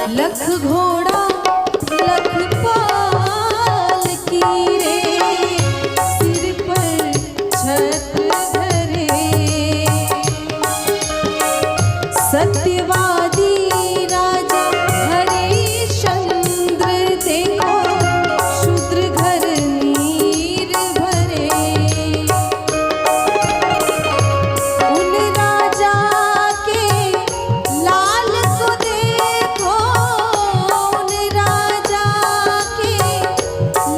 लख घोड़ा लख पाल की रे, सिर पर छत्र धरे। सत्यवादी राजा हरिश्चंद्र देखो, शूद्र घर नीर भरे। उन राजा के लाल को देखो, उन राजा के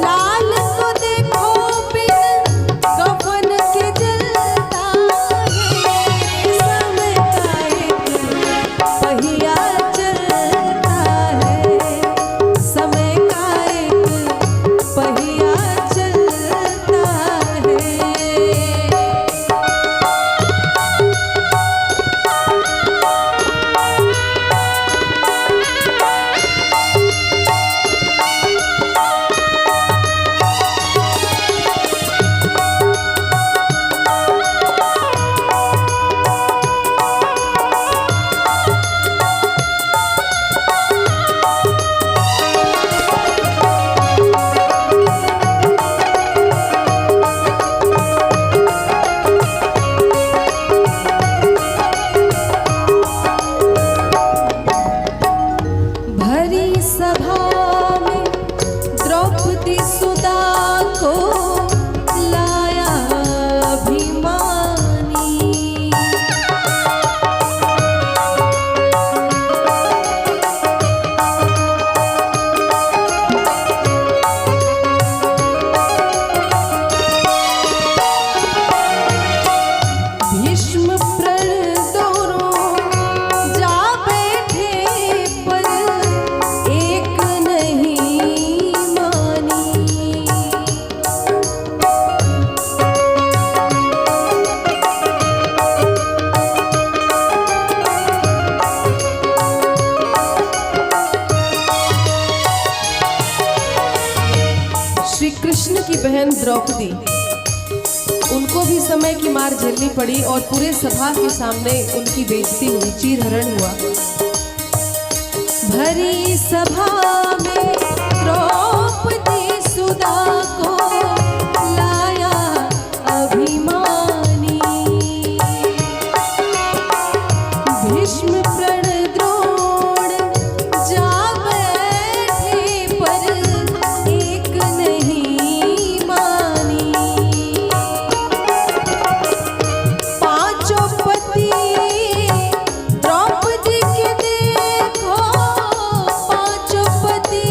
लाल को देखो, बिन कफन के जलता है। समय का एक पहिया चलता है, समय का एक पहिया चलता है। भरी सभा में द्रौपदी सुदा को लाया अभिमानी। भीष्म प्रण दोनों जा बैठे, पर एक नहीं मानी। श्री कृष्ण की बहन द्रौपदी, उनको भी समय की मार झेलनी पड़ी और पूरे सभा के सामने उनकी बेइज्जती हुई, चीरहरण हुआ। भरी सभा में द्रौपदी सुदा को लाया अभिमानी। भीष्म प्रण द्रोण जा बैठे, पर एक नहीं मानी। पांचों पति द्रौपदी के देखो, पांचों पति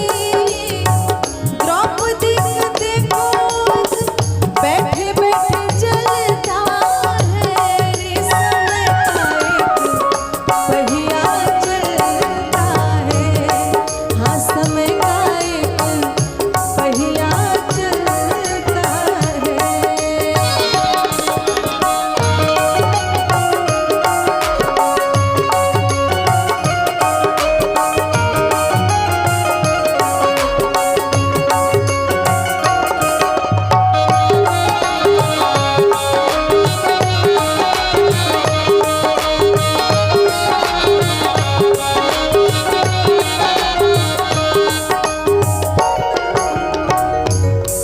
द्रौपदी के देखो, बैठे बैठे जलता है। रे समय का एक पहिया चलता है, हाँ समय का एक पहिया चलता है।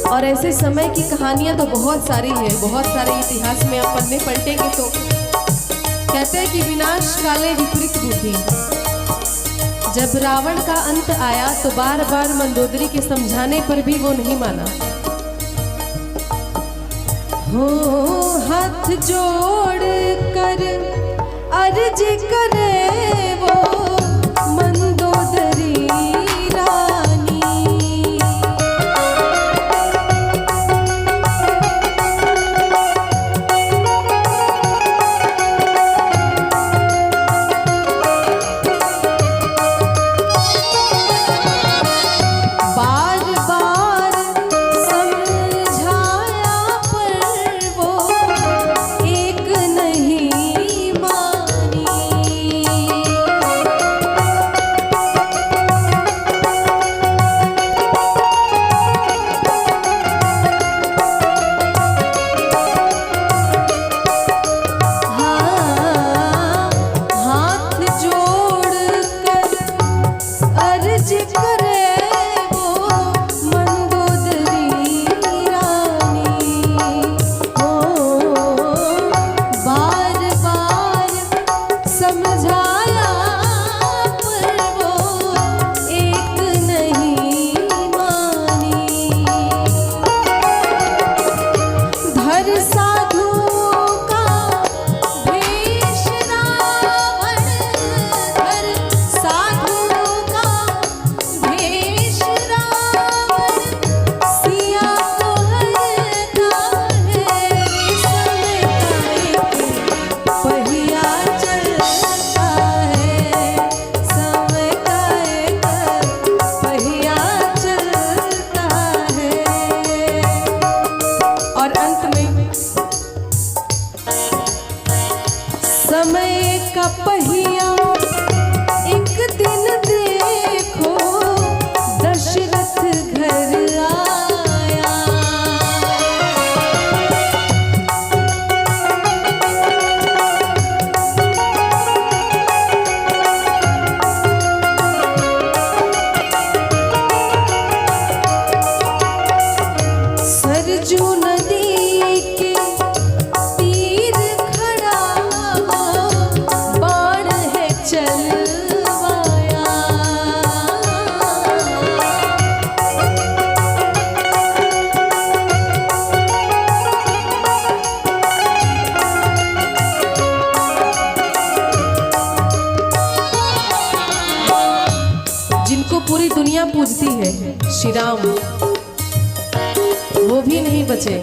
और ऐसे समय की कहानियां तो बहुत सारी हैं, बहुत सारे इतिहास में आप पन्ने पलटेंगे तो कहते हैं कि विनाश काले विपरीत बुद्धि। जब रावण का अंत आया तो बार बार मंदोदरी के समझाने पर भी वो नहीं माना। हो हाथ जोड़ कर अर्ज करे वो मंदोदरी रानी। बार बार समझाया पर वो एक नहीं मानी। जिनको पूरी दुनिया पूजती है, श्री राम, वो भी नहीं बचे।